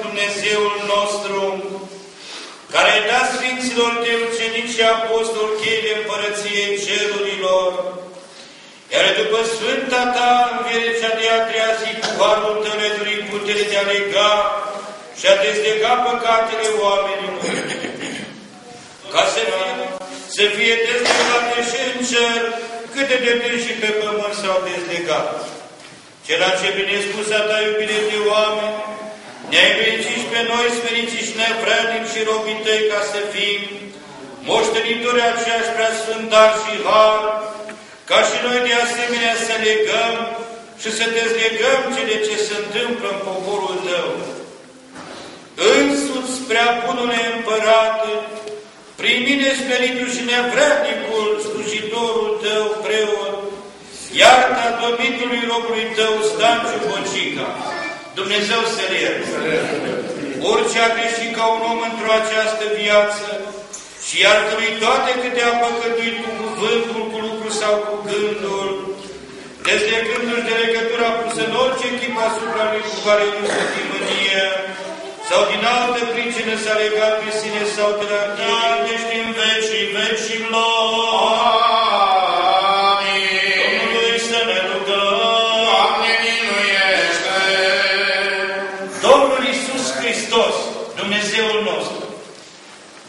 Dumnezeul nostru, care ai dat Sfinților Tăi ucenici și apostoli cheile împărăției cerurilor, iar după Sfânta Ta înviere cea de a treia zi, cu harul Tău le dori putere de a lega și a dezlega păcatele oamenilor, ca să fie dezlegate și în cer, câte de bine și pe pământ s-au dezlegat. Cela ce prin excusa Ta iubire de oameni, ne-ai fericit și pe noi, smeriți și nevrednici și robii Tăi, ca să fim moștenitori aceeași preasfânt dar și har, ca și noi de asemenea să legăm și să dezlegăm cele ce se întâmplă în poporul Tău. Însuți, prea bunule Împărate, prin mine smeritul și nevrednicul, slujitorul Tău, preot, iartă adomitului robului Tău, Stanciu Bocica, Dumnezeu să-l ierte. Orice a greșit ca un om într-o această viață și iartă-lui toate câte a păcătuit cu cuvântul, cu lucru sau cu gândul, dezlegându-și de legătura pusă în orice chip asupra lui cu care nu se timănie, sau din altă pricină s-a legat pe sine sau de la tine, ești în vecii vecilor. Domnului să ne rugăm. Doamne, miluiește! Domnul Iisus Hristos, Dumnezeul nostru,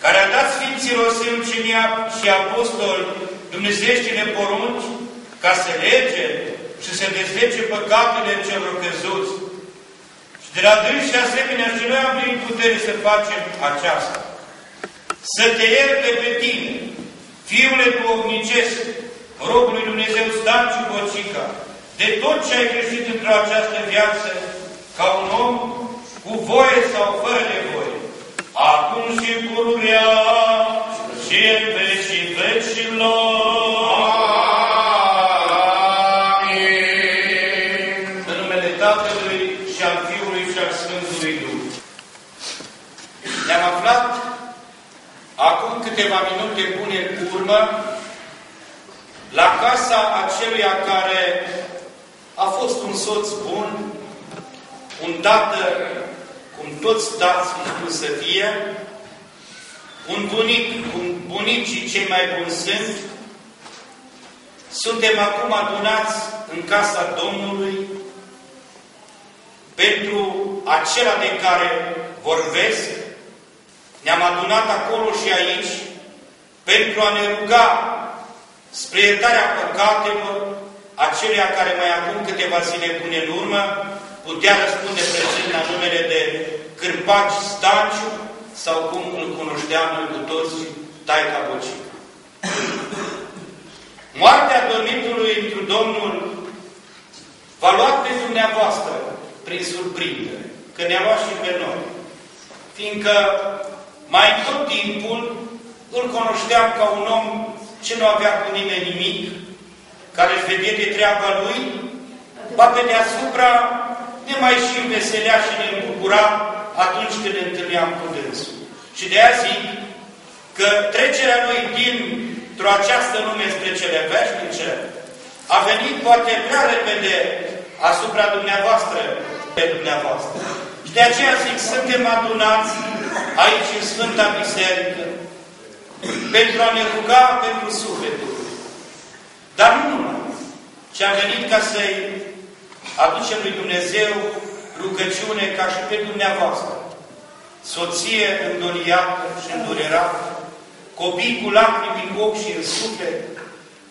care a dat Sfinților Săi ucenia și apostoli dumnezeieștile porunci, ca să lege și să dezlege păcatele celor căzuți. Și de la dâns și asemenea și noi am primit putere să facem aceasta. Să te ierte pe tine, fiule duhovnicesc, robul lui Dumnezeu Stanciu Bocica, de tot ce ai greșit într-o această viață, ca un om cu voie sau fără de voie, acum și pururea și în vecii vecilor. Amin. În numele Tatălui și al Fiului și al Sfântului Duh. Ne-am aflat acum câteva minute bune în urmă la casa aceluia care a fost un soț bun, un tată, cum toți dați spun să fie, un bunic, cum bunicii cei mai buni sunt. Suntem acum adunați în casa Domnului pentru acela de care vorbesc. Ne-am adunat acolo și aici pentru a ne ruga spre iertarea păcatelor acelea care mai acum câteva zile bune în urmă putea răspunde prezent la numele de Cârpaci Stanciu sau cum îl cunoșteam noi cu toți, Taica Bocica. Moartea dormitului întru Domnul v-a luat pe dumneavoastră prin surprindere, că ne-a luat și pe noi. Fiindcă mai tot timpul îl cunoșteam ca un om ce nu avea cu nimeni nimic, care își vedea de treaba lui, ba pe deasupra ne mai și înveselea și ne îmbucura atunci când ne întâlneam cu dânsul. Și de aia zic că trecerea lui dintr-o această lume spre cele veșnice a venit poate prea repede asupra dumneavoastră, pe dumneavoastră. Și de aceea zic, suntem adunați aici în Sfânta Biserică pentru a ne ruga pentru sufletul. Dar nu numai, ci am venit ca să-i aducem lui Dumnezeu rugăciune ca și pe dumneavoastră. Soție îndoliată și îndurerată, copii cu lacrimi în ochi și în suflet,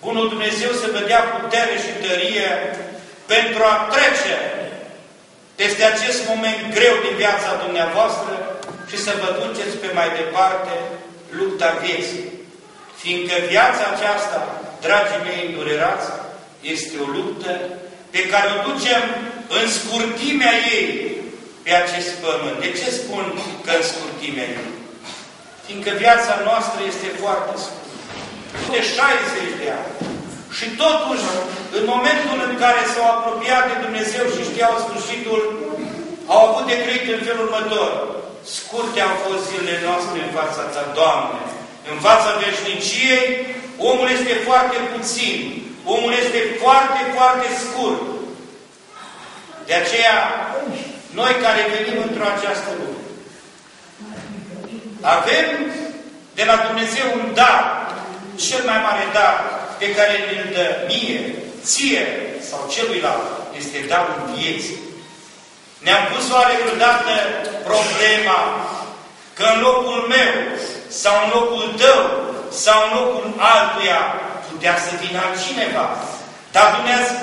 Bunul Dumnezeu să vă dea putere și tărie pentru a trece peste acest moment greu din viața dumneavoastră și să vă duceți pe mai departe lupta vieții. Fiindcă viața aceasta, dragii mei îndurerați, este o luptă pe care o ducem în scurtimea ei pe acest pământ. De ce spun că în scurtimea ei? Fiindcă viața noastră este foarte scurtă. De 60 de ani. Și totuși, în momentul în care s-au apropiat de Dumnezeu și știau sfârșitul, au avut de grăit în felul următor. Scurte au fost zilele noastre în fața Ta, Doamne. În fața veșniciei, omul este foarte puțin. Omul este foarte, foarte scurt. De aceea, noi care venim într-o această lume, avem de la Dumnezeu un dar, cel mai mare dar pe care ne-l dă mie, ție sau celuilalt, este darul vieții. Ne-am pus oare vreodată problema că în locul meu, sau în locul tău, sau în locul altuia, putea să vină altcineva? Dar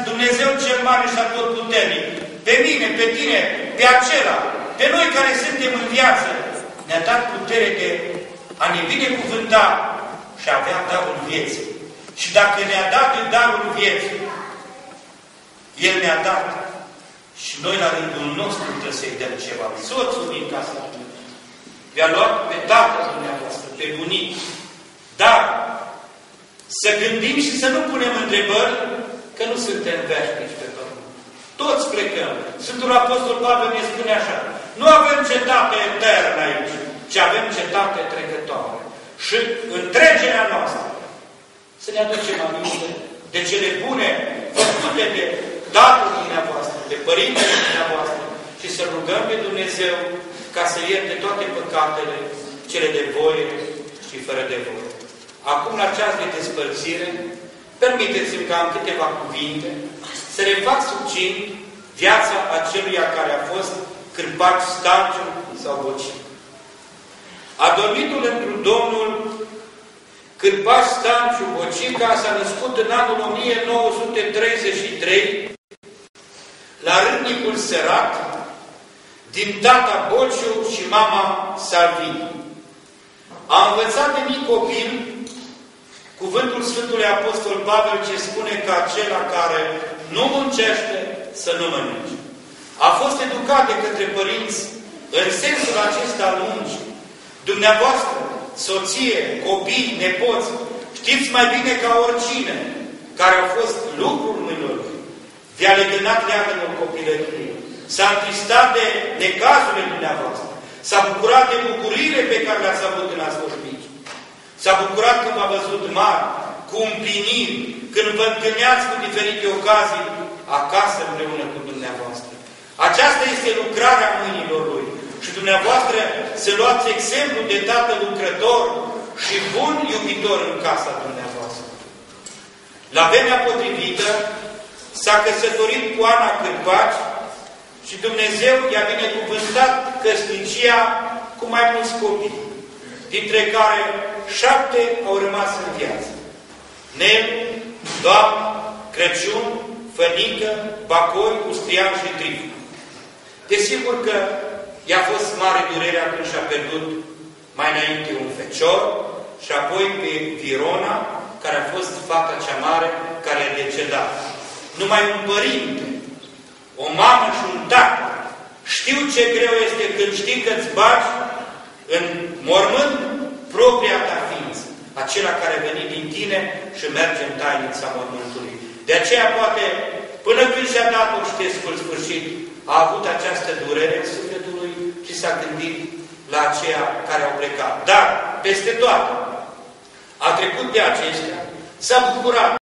Dumnezeu cel mare și atotputernic, pe mine, pe tine, pe acela, pe noi care suntem în viață, ne-a dat putere de a ne binecuvânta și a avea darul vieții. Și dacă ne-a dat darul vieții, El ne-a dat și noi la rândul nostru trebuie să-i dăm ceva. Soțul din casa lui vi-a luat pe tatăl dumneavoastră, pe bunic. Dar să gândim și să nu punem întrebări că nu suntem veșnici pe pământ. Toți plecăm. Sfântul Apostol Pavel ne spune așa: nu avem cetate eternă aici, ci avem cetate trecătoare. Și întregerea noastră să ne aducem aminte de cele bune făcute de Tatăl dumneavoastră, de Părintele dumneavoastră și să rugăm pe Dumnezeu ca să ierte toate păcatele, cele de voie și fără de voie. Acum, la ceas de despărțire, permiteți-mi ca în câteva cuvinte să refac succint viața aceluia care a fost Cârpac Stanciu sau Bocic. Adormitul întru Domnul Cârpac Stanciu Bocica s-a născut în anul 1933 la Râmnicul Sărat, din tata Bociu și mama Salvini. A învățat de mic copil cuvântul Sfântului Apostol Pavel, ce spune că acela care nu muncește să nu mănânce. A fost educat de către părinți în sensul acesta al muncii. Dumneavoastră, soție, copii, nepoți, știți mai bine ca oricine care a fost lucrul mâinilor lui. Vi-a legănat leagănul copilăriei. S-a întristat de necazurile dumneavoastră. S-a bucurat de bucuriile pe care le-ați avut când ați fost mici. S-a bucurat când v-a văzut mari, cu împliniri, când vă întâlneați cu diferite ocazii acasă împreună cu dumneavoastră. Aceasta este lucrarea mâinilor lui. Și dumneavoastră să luați exemplu de tată lucrător și bun iubitor în casa dumneavoastră. La vremea potrivită s-a căsătorit cu Ana Cârpaci și Dumnezeu i-a binecuvântat căsnicia cu mai mulți copii, dintre care 7 au rămas în viață. Nel, Doamnă, Crăciun, Fănică, Bacoi, Ustrian și Trifu. Desigur că i-a fost mare durere atunci și a pierdut mai înainte un fecior și apoi pe Virona, care a fost fata cea mare, care a decedat. Numai un părinte, o mamă și un tată știu ce greu este când știi că îți bagi în mormânt propria ta ființă, acela care a venit din tine și merge în tainița mormântului. De aceea poate, până când și-a dat oștescul sfârșit, a avut această durere în sufletul lui și s-a gândit la aceia care au plecat. Dar, peste toate, a trecut de acestea, s-a bucurat